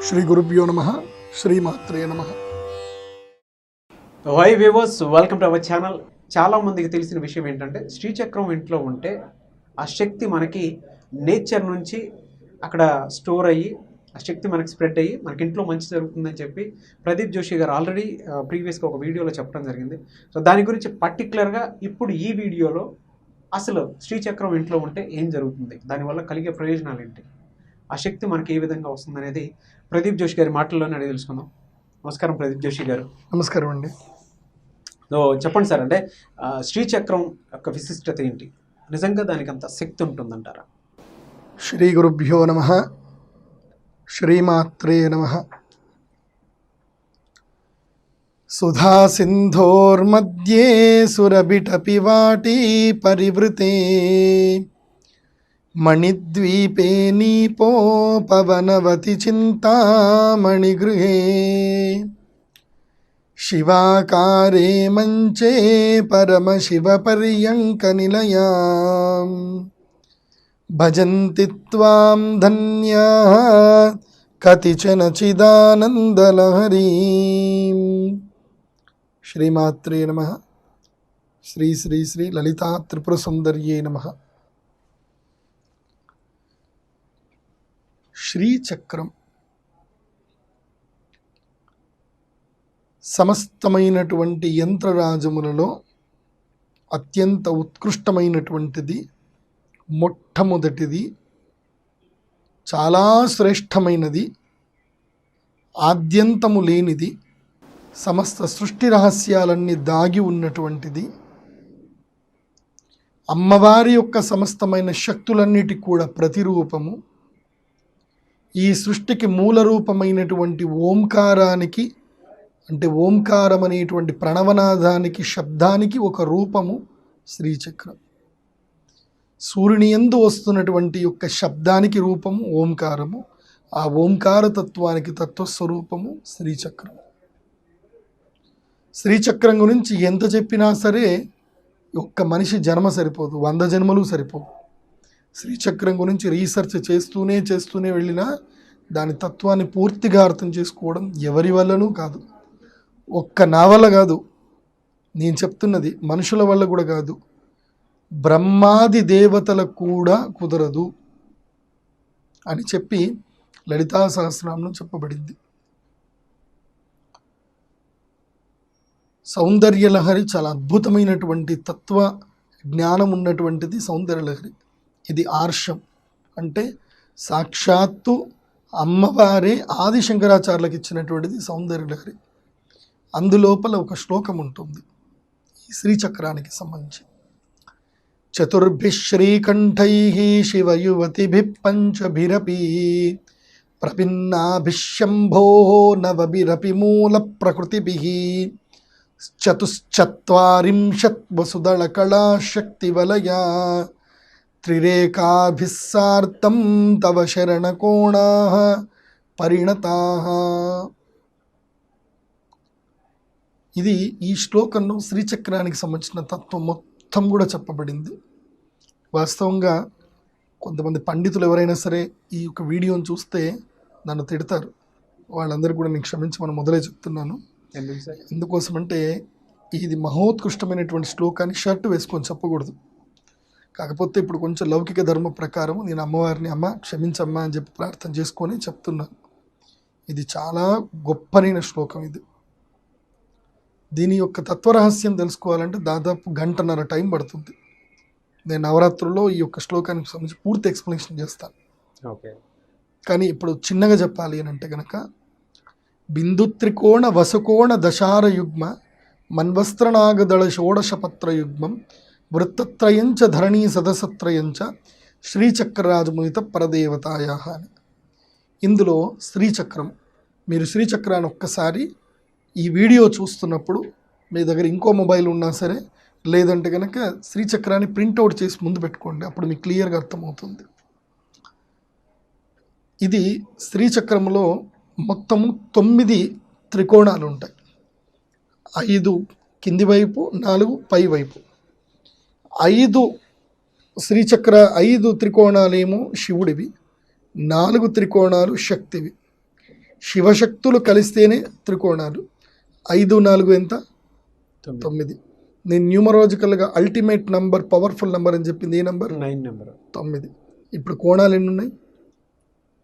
శ్రీ గురుభ్యో నమః. శ్రీమాత్రే నమః. High viewers, welcome to our channel. చాలా మందికి తెలిసిన విషయం ఏంటంటే శ్రీచక్రం ఇంట్లో ఉంటే ఆ శక్తి మనకి నేచర్ నుంచి అక్కడ స్టోర్ అయ్యి ఆ శక్తి మనకి స్ప్రెడ్ అయ్యి మనకి ఇంట్లో మంచి జరుగుతుందని చెప్పి ప్రదీప్ జోషి గారు ఆల్రెడీ ప్రీవియస్గా ఒక వీడియోలో చెప్పడం జరిగింది. సో దాని గురించి పర్టికులర్గా ఇప్పుడు ఈ వీడియోలో అసలు శ్రీచక్రం ఇంట్లో ఉంటే ఏం జరుగుతుంది, దానివల్ల కలిగే ప్రయోజనాలు ఏంటి, ఆ శక్తి మనకి ఏ విధంగా వస్తుంది అనేది ప్రదీప్ జోషి గారి మాటల్లోనే అడిగి తెలుసుకుందాం. నమస్కారం ప్రదీప్ జోషి గారు. నమస్కారం అండి. సో చెప్పండి సార్, అంటే శ్రీచక్రం యొక్క విశిష్టత ఏంటి, నిజంగా దానికి అంత శక్తి ఉంటుందంటారా? శ్రీ గురుభ్యో నమః. శ్రీమాత్రే నమః. సుధా సింధోర్మధ్యే సురభిటపి వాటీ పరివృతే మణిద్వీపే నీపో పవనవతి చింతామణిగృహే శివాకారే మంచే పరమశివపర్యంకనిలయాం భజంతి త్వాం ధన్యాః కతిచన చిదానందలహరీం. శ్రీమాత్రే నమః. శ్రీ శ్రీ శ్రీ లలితా త్రిపుర సుందర్యే నమః. శ్రీచక్రం సమస్తమైనటువంటి యంత్రరాజములలో అత్యంత ఉత్కృష్టమైనటువంటిది, మొట్టమొదటిది, చాలా శ్రేష్టమైనది, ఆద్యంతము లేనిది, సమస్త సృష్టి రహస్యాలన్నీ దాగి ఉన్నటువంటిది, అమ్మవారి యొక్క సమస్తమైన శక్తులన్నిటి కూడా ప్రతిరూపము, ఈ సృష్టికి మూల రూపమైనటువంటి ఓంకారానికి, అంటే ఓంకారం అనేటువంటి ప్రణవనాదానికి, శబ్దానికి ఒక రూపము శ్రీచక్రం. సూర్యుని యందు వస్తున్నటువంటి యొక్క శబ్దానికి రూపము ఓంకారము, ఆ ఓంకార తత్వానికి తత్వస్వరూపము శ్రీచక్రం. శ్రీచక్రం గురించి ఎంత చెప్పినా సరే ఒక్క మనిషి జన్మ సరిపోదు, 100 జన్మలు సరిపోవు. శ్రీచక్రం గురించి రీసెర్చ్ చేస్తూనే వెళ్ళినా దాని తత్వాన్ని పూర్తిగా అర్థం చేసుకోవడం ఎవరి వల్లనూ కాదు. ఒక్క నా వల్ల కాదు, నేను చెప్తున్నది మనుషుల వల్ల కూడా కాదు, బ్రహ్మాది దేవతలకు కూడా కుదరదు అని చెప్పి లలితా సహస్రనామంలో చెప్పబడింది. సౌందర్యలహరి చాలా అద్భుతమైనటువంటి తత్వ జ్ఞానం ఉన్నటువంటిది సౌందర్యలహరి. ఇది ఆర్షం, అంటే సాక్షాత్తు అమ్మవారే ఆది శంకరాచార్యులకు ఇచ్చినటువంటిది సౌందర్యలహరి. అందులోపల ఒక శ్లోకం ఉంటుంది ఈ శ్రీచక్రానికి సంబంధించి. చతుర్భిః శ్రీకంఠైః శివయువతిభిః పంచభిరపి ప్రభిన్నాభిః శంభోః నవభిరపి మూల ప్రకృతిభిః చతుశ్చత్వారింశత్ వసుదళకళా శక్తివలయా త్రిరేకాభిః సార్ధం తవ శరణకోణాః పరిణతాః. ఇది ఈ శ్లోకంలో శ్రీచక్రానికి సంబంధించిన తత్వం మొత్తం కూడా చెప్పబడింది. వాస్తవంగా కొంతమంది పండితులు ఎవరైనా సరే ఈ యొక్క వీడియోని చూస్తే నన్ను తిడతారు. వాళ్ళందరూ కూడా నేను క్షమించమని మొదలే చెప్తున్నాను. ఎందుకోసమంటే ఇది మహోత్కృష్టమైనటువంటి శ్లోకాన్ని షర్ట్ వేసుకొని చెప్పకూడదు. కాకపోతే ఇప్పుడు కొంచెం లౌకిక ధర్మ ప్రకారం నేను అమ్మవారిని అమ్మ క్షమించమ్మా అని చెప్పి ప్రార్థన చేసుకొని చెప్తున్నాను. ఇది చాలా గొప్పనైన శ్లోకం. ఇది దీని యొక్క తత్వరహస్యం తెలుసుకోవాలంటే దాదాపు 1.5 గంటల టైం పడుతుంది. నేను నవరాత్రుల్లో ఈ యొక్క శ్లోకానికి సంబంధించి పూర్తి ఎక్స్ప్లెనేషన్ చేస్తాను. కానీ ఇప్పుడు చిన్నగా చెప్పాలి అని అంటే కనుక బిందు త్రికోణ వసుకోణ దశార యుగ్మ మన్వస్త్రనాగదళ షోడశపత్ర యుగ్మం వృత్తత్రయంచ ధరణీ సదసత్రయంచ శ్రీచక్రరాజమునిత పరదేవతాయా అని. ఇందులో శ్రీచక్రం, మీరు శ్రీచక్రాన్ని ఒక్కసారి ఈ వీడియో చూస్తున్నప్పుడు మీ దగ్గర ఇంకో మొబైల్ ఉన్నా సరే, లేదంటే కనుక శ్రీచక్రాన్ని ప్రింట్అవుట్ చేసి ముందు పెట్టుకోండి, అప్పుడు మీకు క్లియర్గా అర్థమవుతుంది. ఇది శ్రీచక్రంలో మొత్తము 9 త్రికోణాలు ఉంటాయి. 5 కింది వైపు, 4 పై వైపు. 5 5 త్రికోణాలేమో శివుడివి, 4 త్రికోణాలు శక్తివి. శివశక్తులు కలిస్తేనే త్రికోణాలు. 5, 4 ఎంత? 9. నేను న్యూమరాలజికల్గా అల్టిమేట్ నంబర్, పవర్ఫుల్ నంబర్ అని చెప్పింది ఏ నంబర్? 9 నెంబర్. 9. ఇప్పుడు కోణాలు ఎన్ని ఉన్నాయి?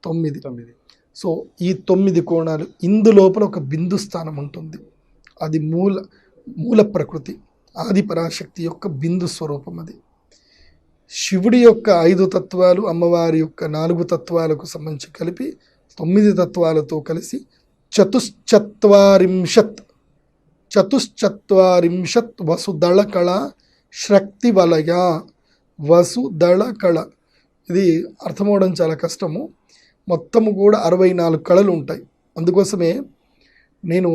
9. సో ఈ 9 కోణాలు, ఇందులోపల ఒక బిందు స్థానం ఉంటుంది. అది మూల ప్రకృతి, ఆది పరాశక్తి యొక్క బిందు స్వరూపం. అది శివుడి యొక్క 5 తత్వాలు, అమ్మవారి యొక్క 4 తత్వాలకు సంబంధించి కలిపి 9 తత్వాలతో కలిసి చతుశ్చత్వారింశత్ వసుదళ కళ శక్తి వలయ. వసుదళ కళ ఇది అర్థమవడం చాలా కష్టము. మొత్తము కూడా 64 కళలు ఉంటాయి. అందుకోసమే నేను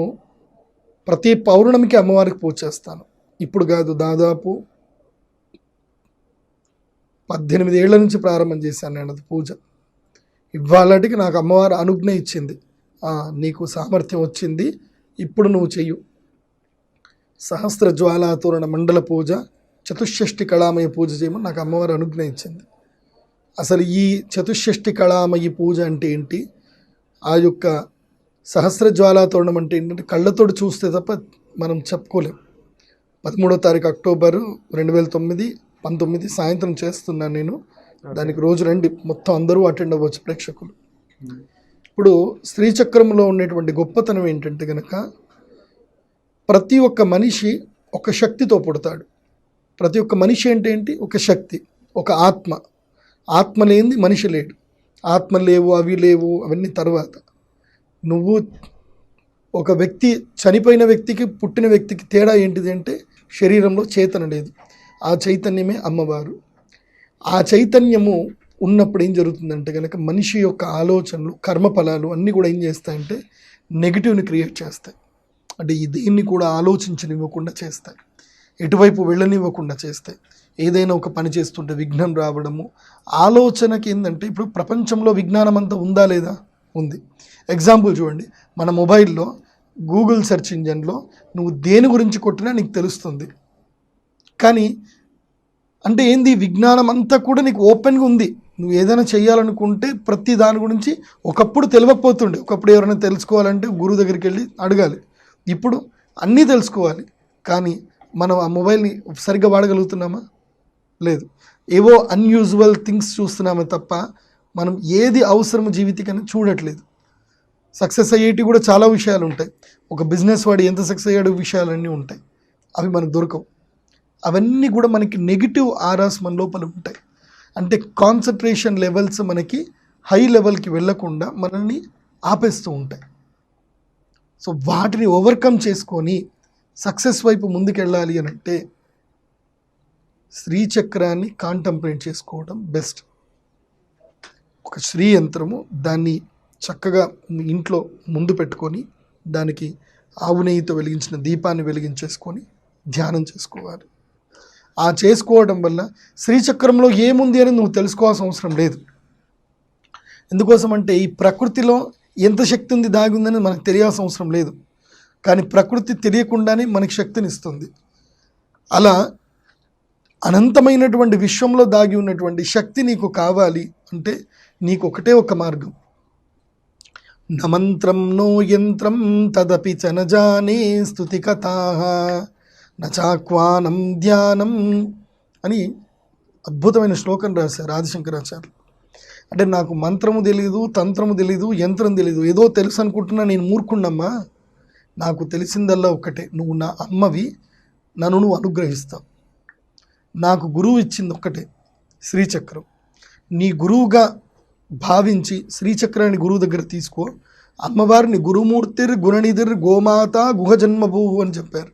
ప్రతి పౌర్ణమికి అమ్మవారికి పూజ చేస్తాను. ఇప్పుడు కాదు, దాదాపు 18 ఏళ్ల నుంచి ప్రారంభం చేశాను నేను అది పూజ. ఇవాళటికి నాకు అమ్మవారు అనుజ్ఞ ఇచ్చింది, నీకు సామర్థ్యం వచ్చింది, ఇప్పుడు నువ్వు చెయ్యు. సహస్ర జ్వాలాతోరణ మండల పూజ, చతుషష్ఠి కళామయ పూజ చేయమని నాకు అమ్మవారు అనుజ్ఞ ఇచ్చింది. అసలు ఈ చతుషష్ఠి కళామయ పూజ అంటే ఏంటి, ఆ యొక్క సహస్ర జ్వాలాతోరణం అంటే ఏంటంటే కళ్ళతోటి చూస్తే తప్ప మనం చెప్పుకోలేం. 13వ తారీఖు అక్టోబరు 2009 19 సాయంత్రం చేస్తున్నాను నేను. దానికి రోజు రండి, మొత్తం అందరూ అటెండ్ అవ్వచ్చు ప్రేక్షకులు. ఇప్పుడు శ్రీచక్రంలో ఉండేటువంటి గొప్పతనం ఏంటంటే కనుక, ప్రతి ఒక్క మనిషి ఒక శక్తితో పుడతాడు. ప్రతి ఒక్క మనిషి అంటే ఏంటి? ఒక శక్తి, ఒక ఆత్మ. ఆత్మ లేనిది మనిషి లేడు. ఆత్మ లేవు, అవి లేవు, అవన్నీ తర్వాత. నువ్వు ఒక వ్యక్తి, చనిపోయిన వ్యక్తికి పుట్టిన వ్యక్తికి తేడా ఏంటిది అంటే శరీరంలో చైతన్యం లేదు. ఆ చైతన్యమే అమ్మవారు. ఆ చైతన్యము ఉన్నప్పుడు ఏం జరుగుతుందంటే కనుక మనిషి యొక్క ఆలోచనలు, కర్మఫలాలు అన్నీ కూడా ఏం చేస్తాయంటే నెగిటివ్ని క్రియేట్ చేస్తాయి. అంటే దేన్ని కూడా ఆలోచించనివ్వకుండా చేస్తాయి, ఎటువైపు వెళ్ళనివ్వకుండా చేస్తాయి. ఏదైనా ఒక పని చేస్తుంటే విఘ్నం రావడము. ఆలోచనకి ఏంటంటే, ఇప్పుడు ప్రపంచంలో విజ్ఞానం అంతా ఉందా లేదా? ఉంది. ఎగ్జాంపుల్ చూడండి, మన మొబైల్లో గూగుల్ సెర్చ్ ఇంజన్లో నువ్వు దేని గురించి కొట్టినా నీకు తెలుస్తుంది. కానీ అంటే ఏంది, విజ్ఞానం అంతా కూడా నీకు ఓపెన్గా ఉంది. నువ్వు ఏదైనా చేయాలనుకుంటే ప్రతి దాని గురించి ఒకప్పుడు తెలియకపోతుండే. ఒకప్పుడు ఎవరైనా తెలుసుకోవాలంటే గురువు దగ్గరికి వెళ్ళి అడగాలి. ఇప్పుడు అన్నీ తెలుసుకోవాలి. కానీ మనం ఆ మొబైల్ని సరిగ్గా వాడగలుగుతున్నామా? లేదు. ఏవో అన్యూజువల్ థింగ్స్ చూస్తున్నామే తప్ప మనం ఏది అవసరము జీవితానికి చూడట్లేదు. సక్సెస్ అయ్యేటి కూడా చాలా విషయాలు ఉంటాయి. ఒక బిజినెస్ వాడు ఎంత సక్సెస్ అయ్యాడో విషయాలన్నీ ఉంటాయి, అవి మనకు దొరకవు. అవన్నీ కూడా మనకి నెగిటివ్ ఆరాస్ మన లోపల ఉంటాయి. అంటే కాన్సన్ట్రేషన్ లెవెల్స్ మనకి హై లెవెల్కి వెళ్ళకుండా మనల్ని ఆపేస్తూ ఉంటాయి. సో వాటిని ఓవర్కమ్ చేసుకొని సక్సెస్ వైపు ముందుకెళ్ళాలి అని అంటే శ్రీచక్రాన్ని కాంటంప్లేట్ చేసుకోవడం బెస్ట్. ఒక శ్రీ యంత్రము, దాన్ని చక్కగా ఇంట్లో ముందు పెట్టుకొని దానికి ఆవు నెయ్యితో వెలిగించిన దీపాన్ని వెలిగించేసుకొని ధ్యానం చేసుకోవాలి. ఆ చేసుకోవడం వల్ల శ్రీచక్రంలో ఏముంది అని నువ్వు తెలుసుకోవాల్సిన అవసరం లేదు. ఎందుకోసం అంటే ఈ ప్రకృతిలో ఎంత శక్తి ఉంది, దాగి ఉందని మనకు తెలియాల్సిన అవసరం లేదు. కానీ ప్రకృతి తెలియకుండానే మనకి శక్తిని ఇస్తుంది. అలా అనంతమైనటువంటి విశ్వంలో దాగి ఉన్నటువంటి శక్తి నీకు కావాలి అంటే నీకు ఒకటే ఒక మార్గం. న మంత్రం నో యంత్రం తదపి చ న జానే స్తుతి కథాః న చాక్వానం ధ్యానం అని అద్భుతమైన శ్లోకం రాశారు ఆదిశంకరాచార్యులు. అంటే నాకు మంత్రము తెలీదు, తంత్రము తెలీదు, యంత్రం తెలీదు, ఏదో తెలుసు అనుకుంటున్నా, నేను మూర్ఖుండమ్మా. నాకు తెలిసిందల్లా ఒకటే, నువ్వు నా అమ్మవి, నన్ను నువ్వు అనుగ్రహిస్తావు. నాకు గురువు ఇచ్చింది ఒక్కటే, శ్రీచక్రం. నీ గురువుగా భావించి శ్రీచక్రాన్ని గురువు దగ్గర తీసుకో. అమ్మవారిని గురుమూర్తిర్ గుణనిధిర్ గోమాత గుహజన్మభూవు అని చెప్పారు.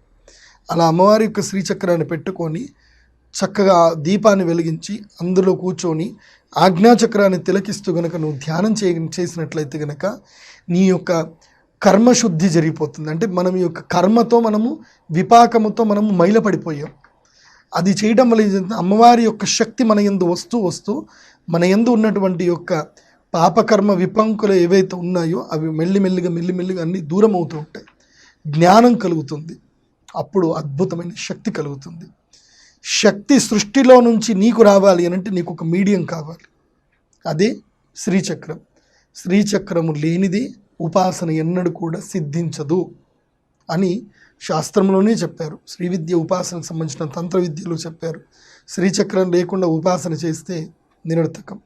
అలా అమ్మవారి యొక్క శ్రీచక్రాన్ని పెట్టుకొని చక్కగా దీపాన్ని వెలిగించి అందులో కూర్చొని ఆజ్ఞాచక్రాన్ని తిలకిస్తూ గనక నువ్వు ధ్యానం చేసినట్లయితే గనక నీ యొక్క కర్మశుద్ధి జరిగిపోతుంది. అంటే మనం ఈ యొక్క కర్మతో మనము విపాకముతో మనము మైలపడిపోయాం. అది చేయడం వల్ల ఏంటంటే అమ్మవారి యొక్క శక్తి మన యందు వస్తూ మన యందు ఉన్నటువంటి యొక్క పాపకర్మ విపంకులు ఏవైతే ఉన్నాయో అవి మెల్లిమెల్లిగా అన్నీ దూరం అవుతూ ఉంటాయి. జ్ఞానం కలుగుతుంది. అప్పుడు అద్భుతమైన శక్తి కలుగుతుంది. శక్తి సృష్టిలో నుంచి నీకు రావాలి అని అంటే నీకు ఒక మీడియం కావాలి. అదే శ్రీచక్రం. శ్రీచక్రము లేనిది ఉపాసన ఎన్నడూ కూడా సిద్ధించదు అని శాస్త్రంలోనే చెప్పారు. శ్రీ విద్య ఉపాసనకు సంబంధించిన తంత్ర విద్యలో చెప్పారు. శ్రీచక్రం లేకుండా ఉపాసన చేస్తే నిరర్థకం.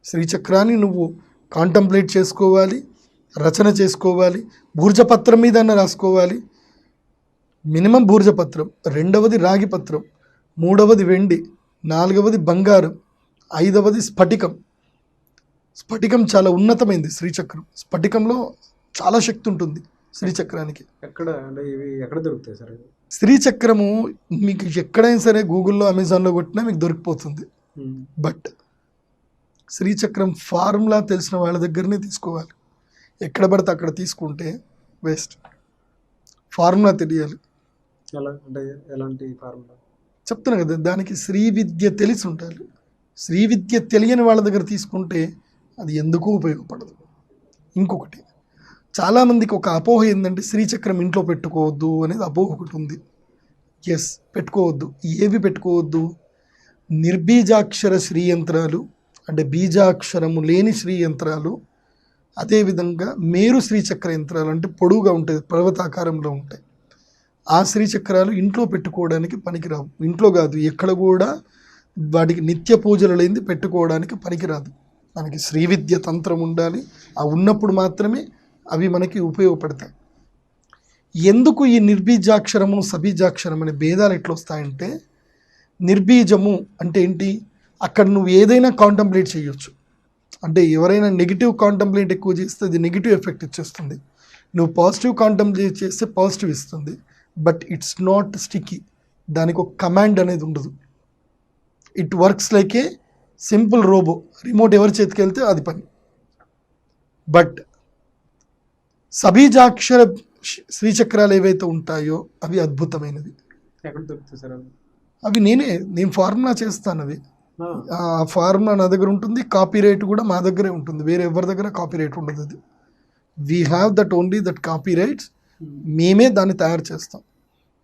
శ్రీచక్రాన్ని నువ్వు కాంటంప్లేట్ చేసుకోవాలి, రచన చేసుకోవాలి, భూర్జపత్రం మీద రాసుకోవాలి. మినిమం భూర్జపత్రం, రెండవది రాగి పత్రం, మూడవది వెండి, నాలుగవది బంగారం, ఐదవది స్ఫటికం. స్ఫటికం చాలా ఉన్నతమైంది. శ్రీచక్రం స్ఫటికంలో చాలా శక్తి ఉంటుంది శ్రీచక్రానికి. ఎక్కడ అంటే ఇవి ఎక్కడ దొరుకుతాయి సార్? శ్రీచక్రము మీకు ఎక్కడైనా సరే గూగుల్లో, అమెజాన్లో కొట్టినా మీకు దొరికిపోతుంది. బట్ శ్రీచక్రం ఫార్ములా తెలిసిన వాళ్ళ దగ్గరనే తీసుకోవాలి. ఎక్కడ పడితే అక్కడ తీసుకుంటే వేస్ట్. ఫార్ములా తెలియాలి. ఎలా అంటే ఎలాంటి ఫార్ములా చెప్తున్నా కదా, దానికి శ్రీ విద్య తెలిసి ఉండాలి. శ్రీ విద్య తెలియని వాళ్ళ దగ్గర తీసుకుంటే అది ఎందుకు ఉపయోగపడదు. ఇంకొకటి, చాలామందికి ఒక అపోహ ఏంటంటే శ్రీచక్రం ఇంట్లో పెట్టుకోవద్దు అనేది అపోహ ఒకటి ఉంది. ఎస్, పెట్టుకోవద్దు. ఏవి పెట్టుకోవద్దు? నిర్బీజాక్షర శ్రీ యంత్రాలు, అంటే బీజాక్షరము లేని శ్రీ యంత్రాలు, అదేవిధంగా మేరు శ్రీచక్ర యంత్రాలు, అంటే పొడువుగా ఉంటాయి, పర్వతాకారంలో ఉంటాయి. ఆ శ్రీచక్రాలు ఇంట్లో పెట్టుకోవడానికి పనికిరావు. ఇంట్లో కాదు, ఎక్కడ కూడా వాటికి నిత్య పూజలు లేనిది పెట్టుకోవడానికి పనికిరాదు. మనకి శ్రీ విద్య తంత్రం ఉండాలి. ఆ ఉన్నప్పుడు మాత్రమే అవి మనకి ఉపయోగపడతాయి. ఎందుకు ఈ నిర్బీజాక్షరము సబీజాక్షరం అనే భేదాలు ఎట్లా వస్తాయంటే, నిర్బీజము అంటే ఏంటి? అక్కడ నువ్వు ఏదైనా కాంటంప్లేట్ చేయొచ్చు. అంటే ఎవరైనా నెగిటివ్ కాంటంప్లేట్ ఎక్కువ చేస్తే అది నెగిటివ్ ఎఫెక్ట్ ఇచ్చేస్తుంది. నువ్వు పాజిటివ్ కాంటంప్లేట్ చేస్తే పాజిటివ్ ఇస్తుంది. But it's not sticky. దానికి ఒక కమాండ్ అనేది ఉండదు. It works like a simple robot. Remote ఎవరి చేతికి వెళ్తే అది పని. బట్ సబీజాక్షర శ్రీచక్రాలు ఏవైతే ఉంటాయో అవి అద్భుతమైనవి. ఎక్కడ దొరుకుతాయి సార్ అవి నేను ఫార్ములా చేస్తాను. అవి ఆ ఫార్ములా నా దగ్గర ఉంటుంది. కాపీ రైట్ కూడా మా దగ్గరే ఉంటుంది. వేరే ఎవరి దగ్గర కాపీ రైట్ ఉండదు. అది we have that only that copy rights. మేమే దాన్ని తయారు చేస్తాం.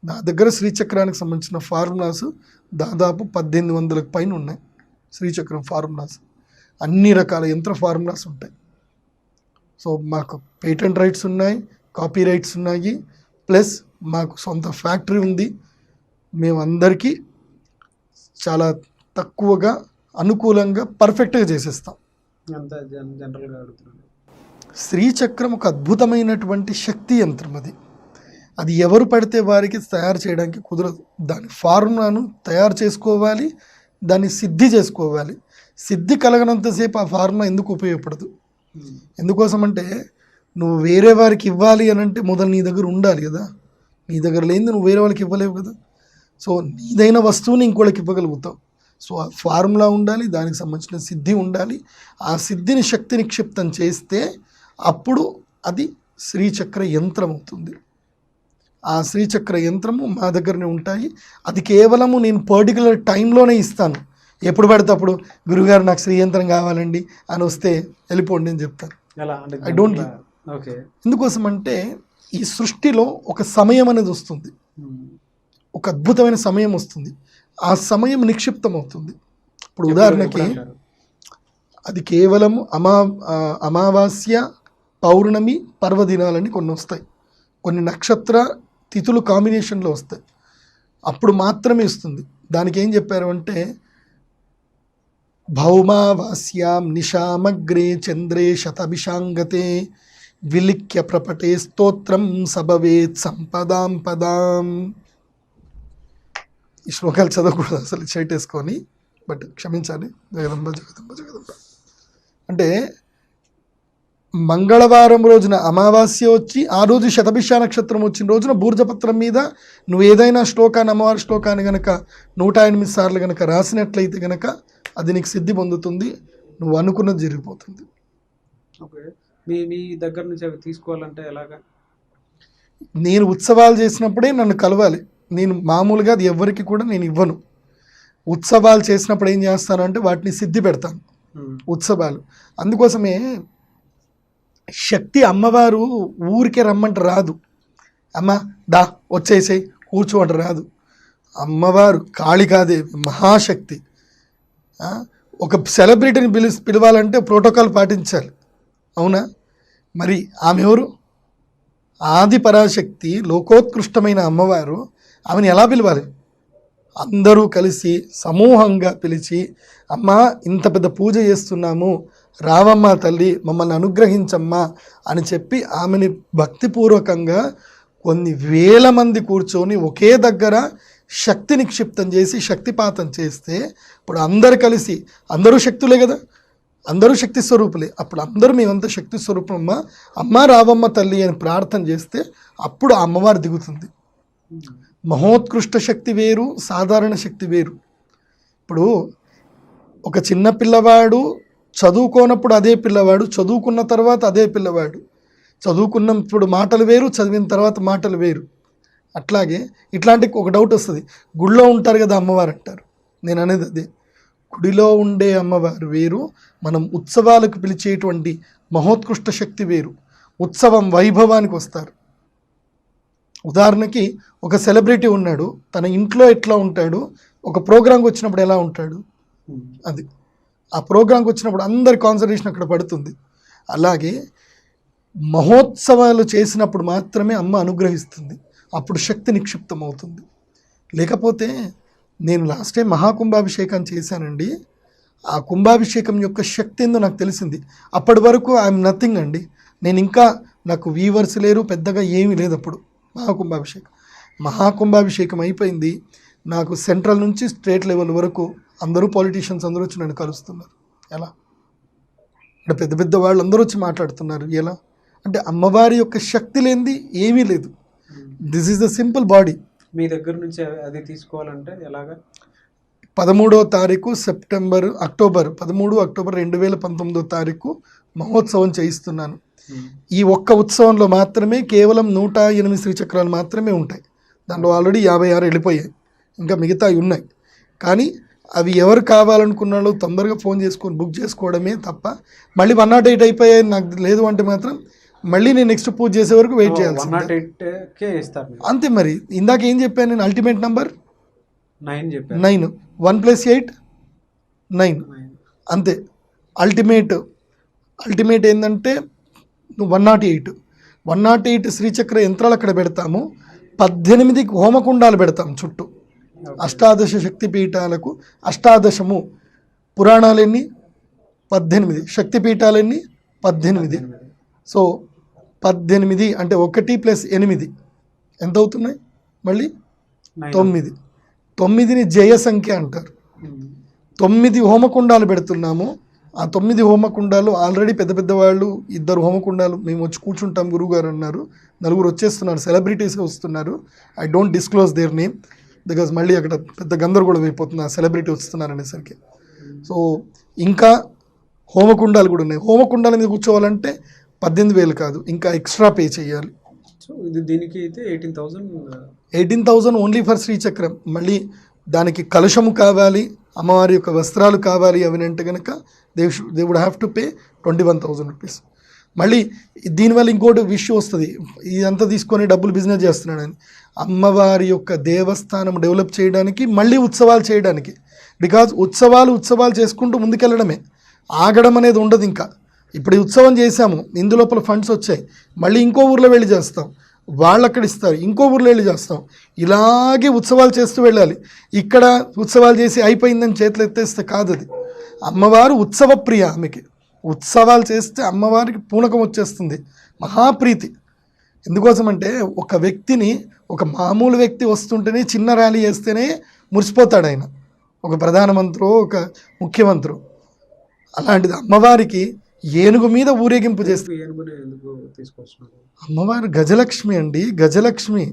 నా దగ్గర శ్రీచక్రానికి సంబంధించిన ఫార్ములాస్ దాదాపు 1800కు పైన ఉన్నాయి. శ్రీచక్రం ఫార్ములాస్, అన్ని రకాల యంత్ర ఫార్ములాస్ ఉంటాయి. సో మాకు పేటెంట్ రైట్స్ ఉన్నాయి, కాపీ రైట్స్ ఉన్నాయి, ప్లస్ మాకు సొంత ఫ్యాక్టరీ ఉంది. మేమందరికీ చాలా తక్కువగా, అనుకూలంగా, పర్ఫెక్ట్గా చేసేస్తాం. జనరల్గా అడుగుతున్నాను. శ్రీచక్రం ఒక అద్భుతమైనటువంటి శక్తి యంత్రం. అది ఎవరు పడితే వారికి తయారు చేయడానికి కుదరదు. దాని ఫార్ములాను తయారు చేసుకోవాలి, దాన్ని సిద్ధి చేసుకోవాలి. సిద్ధి కలగనంతసేపు ఆ ఫార్ములా ఎందుకు ఉపయోగపడదు? ఎందుకోసం అంటే, నువ్వు వేరే వారికి ఇవ్వాలి అని అంటే మొదలు నీ దగ్గర ఉండాలి కదా. నీ దగ్గర లేనిది నువ్వు వేరే వాళ్ళకి ఇవ్వలేవు కదా. సో నీదైన వస్తువుని ఇంకోళ్ళకి ఇవ్వగలుగుతావు. సో ఆ ఫార్ములా ఉండాలి, దానికి సంబంధించిన సిద్ధి ఉండాలి. ఆ సిద్ధిని శక్తి నిక్షిప్తం చేస్తే అప్పుడు అది శ్రీచక్ర యంత్రం అవుతుంది. ఆ శ్రీచక్ర యంత్రము మా దగ్గరనే ఉంటాయి. అది కేవలము నేను పర్టికులర్ టైంలోనే ఇస్తాను. ఎప్పుడు పడితే అప్పుడు గురుగారు నాకు శ్రీయంత్రం కావాలండి అని వస్తే వెళ్ళిపోండి అని చెప్తాను. I don't give. ఓకే. ఎందుకోసం అంటే ఈ సృష్టిలో ఒక సమయం అనేది వస్తుంది, ఒక అద్భుతమైన సమయం వస్తుంది. ఆ సమయం నిక్షిప్తం అవుతుంది. ఇప్పుడు ఉదాహరణకి అది కేవలము అమావాస్య, పౌర్ణమి, పర్వదినాలని కొన్ని వస్తాయి. కొన్ని నక్షత్ర తిథులు కాంబినేషన్లో వస్తాయి. అప్పుడు మాత్రమే ఇస్తుంది. దానికి ఏం చెప్పారు అంటే, భౌమావాస్యాం నిశామగ్రే చంద్రే శతభిషాంగతే విలిఖ్య ప్రపటే స్తోత్రం సభవేత్ సంపదాం పదాం. ఈ శ్లోకాలు చదవకూడదు అసలు, చేటేసుకొని. బట్ క్షమించాలి. జగదంబ జగదంబ జగదంబ అంటే మంగళవారం రోజున అమావాస్య వచ్చి ఆ రోజు శతభిష నక్షత్రం వచ్చిన రోజున భూర్జపత్రం మీద నువ్వు ఏదైనా శ్లోకాన్ని, అమ్మవారి శ్లోకాన్ని కనుక 108 సార్లు కనుక రాసినట్లయితే కనుక అది నీకు సిద్ధి పొందుతుంది. నువ్వు అనుకున్నది జరిగిపోతుంది. ఓకే. మీ దగ్గర నుంచి అవి తీసుకోవాలంటే ఎలాగా? నేను ఉత్సవాలు చేసినప్పుడే నన్ను కలవాలి. నేను మామూలుగా అది ఎవరికి కూడా నేను ఇవ్వను. ఉత్సవాలు చేసినప్పుడు ఏం చేస్తానంటే వాటిని సిద్ధి పెడతాను. ఉత్సవాలు అందుకోసమే శక్తి అమ్మవారు ఊరికే రమ్మంటే రాదు. అమ్మ దా వచ్చేసేయి కూర్చో అంటే రాదు. అమ్మవారు కాళికాదేవి మహాశక్తి. ఒక సెలబ్రిటీని పిలవాలంటే ప్రోటోకాల్ పాటించాలి, అవునా? మరి ఆమె ఎవరు? ఆది పరాశక్తి, లోకోత్కృష్టమైన అమ్మవారు. ఆమెను ఎలా పిలవాలి? అందరూ కలిసి సమూహంగా పిలిచి, అమ్మ ఇంత పెద్ద పూజ చేస్తున్నాము, రావమ్మ తల్లి మమ్మల్ని అనుగ్రహించమ్మా అని చెప్పి ఆమెని భక్తిపూర్వకంగా కొన్ని వేల మంది కూర్చొని ఒకే దగ్గర శక్తి నిక్షిప్తం చేసి శక్తిపాతం చేస్తే, ఇప్పుడు అందరు కలిసి, అందరూ శక్తులే కదా, అందరూ శక్తి స్వరూపులే, అప్పుడు అందరూ మేమంతా శక్తి స్వరూపమ్మ, అమ్మ రావమ్మ తల్లి అని ప్రార్థన చేస్తే అప్పుడు ఆ అమ్మవారు దిగుతుంది. మహోత్కృష్ట శక్తి వేరు, సాధారణ శక్తి వేరు. ఇప్పుడు ఒక చిన్న పిల్లవాడు చదువుకోనప్పుడు అదే పిల్లవాడు, చదువుకున్న తర్వాత అదే పిల్లవాడు. చదువుకున్నప్పుడు మాటలు వేరు, చదివిన తర్వాత మాటలు వేరు. అట్లాగే ఇట్లాంటి ఒక డౌట్ వస్తుంది, గుడిలో ఉంటారు కదా అమ్మవారు అంటారు. నేను అనేది అదే, గుడిలో ఉండే అమ్మవారు వేరు, మనం ఉత్సవాలకు పిలిచేటువంటి మహోత్కృష్ట శక్తి వేరు. ఉత్సవం వైభవానికి వస్తారు. ఉదాహరణకి ఒక సెలబ్రిటీ ఉన్నాడు, తన ఇంట్లో ఎట్లా ఉంటాడు, ఒక ప్రోగ్రాంకి వచ్చినప్పుడు ఎలా ఉంటాడు, అది ఆ ప్రోగ్రాంకి వచ్చినప్పుడు అందరి కాన్సన్ట్రేషన్ అక్కడ పడుతుంది. అలాగే మహోత్సవాలు చేసినప్పుడు మాత్రమే అమ్మ అనుగ్రహిస్తుంది, అప్పుడు శక్తి నిక్షిప్తం అవుతుంది. లేకపోతే నేను లాస్ట్ టైం మహాకుంభాభిషేకం చేశానండి, ఆ కుంభాభిషేకం యొక్క శక్తి ఏందో నాకు తెలిసింది. అప్పటి వరకు ఐఎమ్ నథింగ్ అండి, నేను ఇంకా నాకు వీవర్స్ లేరు, పెద్దగా ఏమీ లేదు. అప్పుడు మహాకుంభాభిషేకం అయిపోయింది, నాకు సెంట్రల్ నుంచి స్టేట్ లెవెల్ వరకు అందరూ పాలిటీషియన్స్ అందరూ వచ్చి నన్ను కలుస్తున్నారు. ఎలా అంటే పెద్ద పెద్ద వాళ్ళు అందరూ వచ్చి మాట్లాడుతున్నారు. ఎలా అంటే అమ్మవారి యొక్క శక్తి లేనిది ఏమీ లేదు. This is the simple body. మీ దగ్గర నుంచి అది తీసుకోవాలంటే ఎలాగా? 13వ తారీఖు అక్టోబర్ 2019 తారీఖు మహోత్సవం చేయిస్తున్నాను. ఈ ఒక్క ఉత్సవంలో మాత్రమే కేవలం 108 శ్రీచక్రాలు మాత్రమే ఉంటాయి. దాంట్లో ఆల్రెడీ 56 వెళ్ళిపోయాయి, ఇంకా మిగతా ఉన్నాయి. కానీ అవి ఎవరు కావాలనుకున్నారో తొందరగా ఫోన్ చేసుకొని బుక్ చేసుకోవడమే తప్ప, మళ్ళీ 108 అయిపోయాయి నాకు లేదు అంటే మాత్రం మళ్ళీ నేను నెక్స్ట్ పూజ చేసే వరకు వెయిట్ చేయాల్సి. అంతే. మరి ఇందాక ఏం చెప్పాను నేను? అల్టిమేట్ నంబర్ 9, 1 + 8 9, అంతే. అల్టిమేట్ ఏంటంటే 108 శ్రీచక్ర యంత్రాలు అక్కడ పెడతాము. 18 హోమకుండాలు పెడతాం చుట్టూ. 18 శక్తిపీఠాలకు 18 పురాణాలెన్ని? 18. శక్తిపీఠాలెన్ని? 18. సో 18 అంటే 1 + 8 ఎంత అవుతున్నాయి? మళ్ళీ 9. 9ని జయ సంఖ్య అంటారు. 9 హోమకుండాలు పెడుతున్నాము. ఆ 9 హోమకుండాలు ఆల్రెడీ పెద్ద పెద్ద వాళ్ళు 2 హోమకుండాలు మేము వచ్చి కూర్చుంటాం గురువుగారు అన్నారు. 4 వచ్చేస్తున్నారు, సెలబ్రిటీస్గా వస్తున్నారు. I don't disclose their name because మళ్ళీ అక్కడ పెద్ద గందరగోళం అయిపోతుంది ఆ సెలబ్రిటీ వస్తున్నారు అనేసరికి. సో ఇంకా హోమకుండాలు కూడా ఉన్నాయి. హోమకుండాల మీద కూర్చోవాలంటే 18,000 కాదు, ఇంకా ఎక్స్ట్రా పే చేయాలి. సో ఇది దీనికి అయితే 18,000 ఓన్లీ ఫర్ శ్రీచక్రం. మళ్ళీ దానికి కలశము కావాలి, అమ్మవారి యొక్క వస్త్రాలు కావాలి. అవి అంటే కనుక they would have to pay 21,000 rupees. మళ్ళీ దీనివల్ల ఇంకోటి విషయం వస్తుంది, ఇదంతా తీసుకొని డబ్బులు బిజినెస్ చేస్తున్నాడని. అమ్మవారి యొక్క దేవస్థానం డెవలప్ చేయడానికి, మళ్ళీ ఉత్సవాలు చేయడానికి. బికాజ్ ఉత్సవాలు చేసుకుంటూ ముందుకెళ్ళడమే, ఆగడం అనేది ఉండదు. ఇంకా ఇప్పుడు ఈ ఉత్సవం చేశాము, ఇందులోపల ఫండ్స్ వచ్చాయి, మళ్ళీ ఇంకో ఊర్లో వెళ్ళి చేస్తాం, వాళ్ళు అక్కడ ఇస్తారు, ఇంకో ఊర్లో వెళ్ళి చేస్తాం. ఇలాగే ఉత్సవాలు చేస్తూ వెళ్ళాలి. ఇక్కడ ఉత్సవాలు చేసి అయిపోయిందని చేతులు ఎత్తేస్తే కాదు. అది అమ్మవారు ఉత్సవ ప్రియ. ఆమెకి ఉత్సవాలు చేస్తే అమ్మవారికి పూనకం వచ్చేస్తుంది, మహాప్రీతి. ఎందుకోసమంటే ఒక మామూలు వ్యక్తి వస్తుంటేనే, చిన్న ర్యాలీ చేస్తేనే మురిసిపోతాడు ఆయన, ఒక ప్రధానమంత్రి, ఒక ముఖ్యమంత్రి. అలాంటిది అమ్మవారికి ఏనుగు మీద ఊరేగింపు చేస్తే, అమ్మవారు గజలక్ష్మి అండి, గజలక్ష్మి.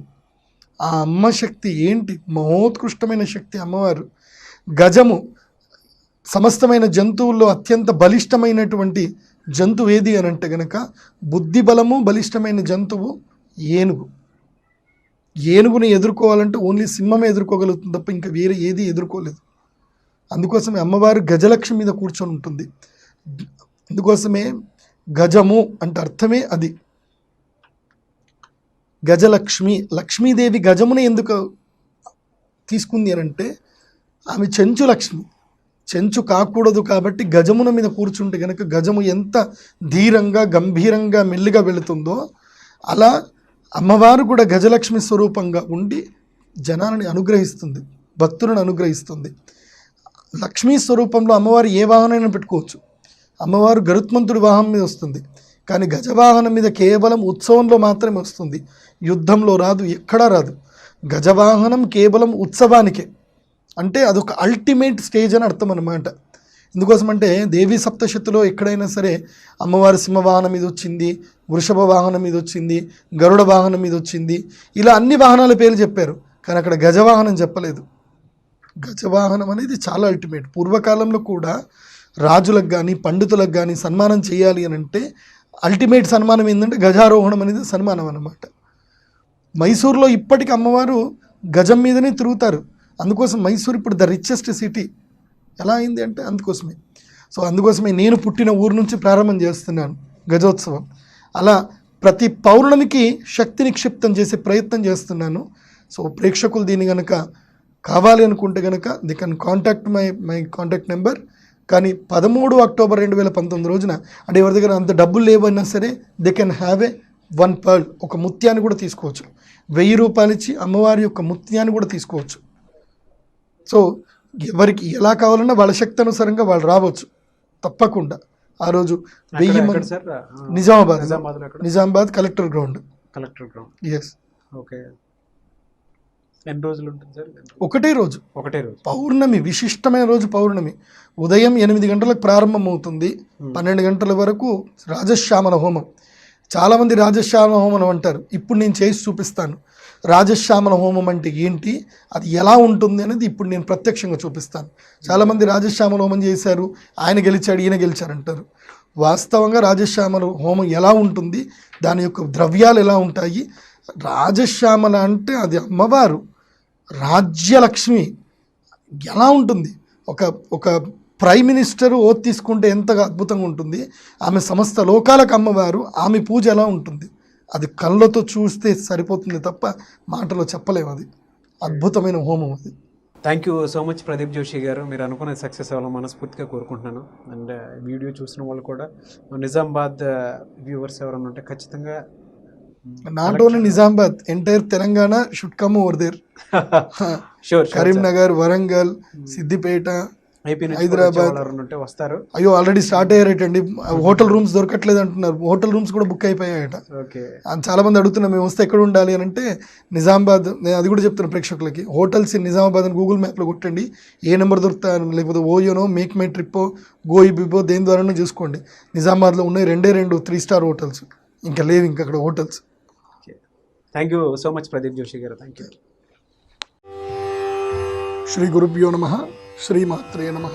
ఆ అమ్మ శక్తి ఏంటి, మహోత్కృష్టమైన శక్తి అమ్మవారు. గజము సమస్తమైన జంతువుల్లో అత్యంత బలిష్టమైనటువంటి జంతువు ఏది అని అంటే గనక, బుద్ధి బలము బలిష్టమైన జంతువు ఏనుగు. ఏనుగుని ఎదుర్కోవాలంటే ఓన్లీ సింహమే ఎదుర్కోగలుగుతుంది తప్ప ఇంకా వేరే ఏది ఎదుర్కోలేదు. అందుకోసమే అమ్మవారు గజలక్ష్మి మీద కూర్చొని ఉంటుంది. అందుకోసమే గజము అంటే అర్థమే అది. గజలక్ష్మి, లక్ష్మీదేవి గజమును ఎందుకు తీసుకుంది అని అంటే, ఆమె చెంచు లక్ష్మి. చెంచు కాకూడదు కాబట్టి గజమున మీద కూర్చుంటే కనుక గజము ఎంత ధీరంగా గంభీరంగా మెల్లిగా వెళుతుందో అలా అమ్మవారు కూడా గజలక్ష్మి స్వరూపంగా ఉండి జనాలని అనుగ్రహిస్తుంది, భక్తులను అనుగ్రహిస్తుంది. లక్ష్మీ స్వరూపంలో అమ్మవారు ఏ వాహనమైనా పెట్టుకోవచ్చు. అమ్మవారు గరుత్మంతుడి వాహనం మీద వస్తుంది, కానీ గజవాహనం మీద కేవలం ఉత్సవంలో మాత్రమే వస్తుంది, యుద్ధంలో రాదు, ఎక్కడా రాదు. గజవాహనం కేవలం ఉత్సవానికే, అంటే అదొక అల్టిమేట్ స్టేజ్ అని అర్థం అన్నమాట. ఎందుకోసమంటే దేవీ సప్తశతిలో ఎక్కడైనా సరే అమ్మవారి సింహవాహనం మీద వచ్చింది, వృషభ వాహనం మీద వచ్చింది, గరుడ వాహనం మీద వచ్చింది, ఇలా అన్ని వాహనాల పేర్లు చెప్పారు, కానీ అక్కడ గజవాహనం చెప్పలేదు. గజవాహనం అనేది చాలా అల్టిమేట్. పూర్వకాలంలో కూడా రాజులకు కానీ పండితులకు కానీ సన్మానం చేయాలి అని అంటే అల్టిమేట్ సన్మానం ఏంటంటే గజారోహణం అనేది సన్మానం అన్నమాట. మైసూరులో ఇప్పటికి అమ్మవారు గజం మీదనే తిరుగుతారు. అందుకోసం మైసూర్ ఇప్పుడు ద రిచెస్ట్ సిటీ ఎలా అయింది అంటే అందుకోసమే. సో అందుకోసమే నేను పుట్టిన ఊరు నుంచి ప్రారంభం చేస్తున్నాను గజోత్సవం. అలా ప్రతి పౌర్ణమికి శక్తి నిక్షిప్తం చేసే ప్రయత్నం చేస్తున్నాను. సో ప్రేక్షకులు దీన్ని కనుక కావాలి అనుకుంటే కనుక they can contact my contact number. కానీ 13 అక్టోబర్ 2019 రోజున అంటే ఎవరి దగ్గర అంత డబ్బులు లేవన్నా సరే they can have a 1 pearl, ఒక ముత్యాన్ని కూడా తీసుకోవచ్చు. 1000 రూపాయలు ఇచ్చి అమ్మవారి యొక్క ముత్యాన్ని కూడా తీసుకోవచ్చు. సో ఎవరికి ఎలా కావాలన్నా వాళ్ళ శక్తి అనుసారంగా వాళ్ళు రావచ్చు తప్పకుండా. ఆ రోజు 1000 మంది Nizamabad collector ground. Yes. Okay. ఎన్ని రోజులు ఉంటుంది సార్? ఒకటే రోజు పౌర్ణమి, విశిష్టమైన రోజు పౌర్ణమి. ఉదయం 8 గంటలకు ప్రారంభం అవుతుంది, 12 గంటల వరకు రాజశ్యామల హోమం. చాలామంది రాజశ్యామల హోమం అంటారు, ఇప్పుడు నేను చేసి చూపిస్తాను. రాజశ్యామల హోమం అంటే ఏంటి, అది ఎలా ఉంటుంది అనేది ఇప్పుడు నేను ప్రత్యక్షంగా చూపిస్తాను. చాలామంది రాజశ్యామల హోమం చేశారు, ఆయన గెలిచాడు ఈయన గెలిచారు అంటారు. వాస్తవంగా రాజశ్యామల హోమం ఎలా ఉంటుంది, దాని యొక్క ద్రవ్యాలు ఎలా ఉంటాయి. రాజశ్యామల అంటే అది అమ్మవారు రాజ్యలక్ష్మి ఎలా ఉంటుంది. ఒక ప్రైమ్ మినిస్టర్ ఓత్ తీసుకుంటే ఎంతగా అద్భుతంగా ఉంటుంది, ఆమె సమస్త లోకాలకు అమ్మవారు, ఆమె పూజ ఎలా ఉంటుంది అది కళ్ళతో చూస్తే సరిపోతుంది తప్ప మాటలో చెప్పలేము. అది అద్భుతమైన హోమం అది. Thank you so much Pradeep Joshi గారు. మీరు అనుకునే సక్సెస్ అవ్వాలని మనస్ఫూర్తిగా కోరుకుంటున్నాను. అండ్ వీడియో చూసిన వాళ్ళు కూడా నిజామాబాద్ వ్యూవర్స్ ఎవరైనా ఉంటే ఖచ్చితంగా not only Nizamabad, entire Telangana should come over there. Karimnagar, Warangal, Siddipet, Hyderabad వస్తారు. అయ్యో ఆల్రెడీ స్టార్ట్ అయ్యారటండి. హోటల్ రూమ్స్ దొరకట్లేదు అంటున్నారు, హోటల్ రూమ్స్ కూడా బుక్ అయిపోయాయట. చాలా మంది అడుగుతున్నాం మేము వస్తే ఎక్కడ ఉండాలి అని అంటే నిజామాబాద్. నేను అది కూడా చెప్తున్నాను ప్రేక్షకులకి, హోటల్స్ ఇన్ నిజామాబాద్ అని గూగుల్ మ్యాప్లో కొట్టండి, ఏ నెంబర్ దొరుకుతా లేకపోతే ఓయోనో మేక్ మై ట్రిప్పో గోయిబిబో దేని ద్వారానో చూసుకోండి. నిజామాబాద్లో ఉన్నాయి 2 3 స్టార్ హోటల్స్, ఇంకా లేవు ఇంకా అక్కడ hotels. Thank you so much Pradeep Joshi garu. Thank you. Shri గురుభ్యో నమః. శ్రీమాత్రే నమః.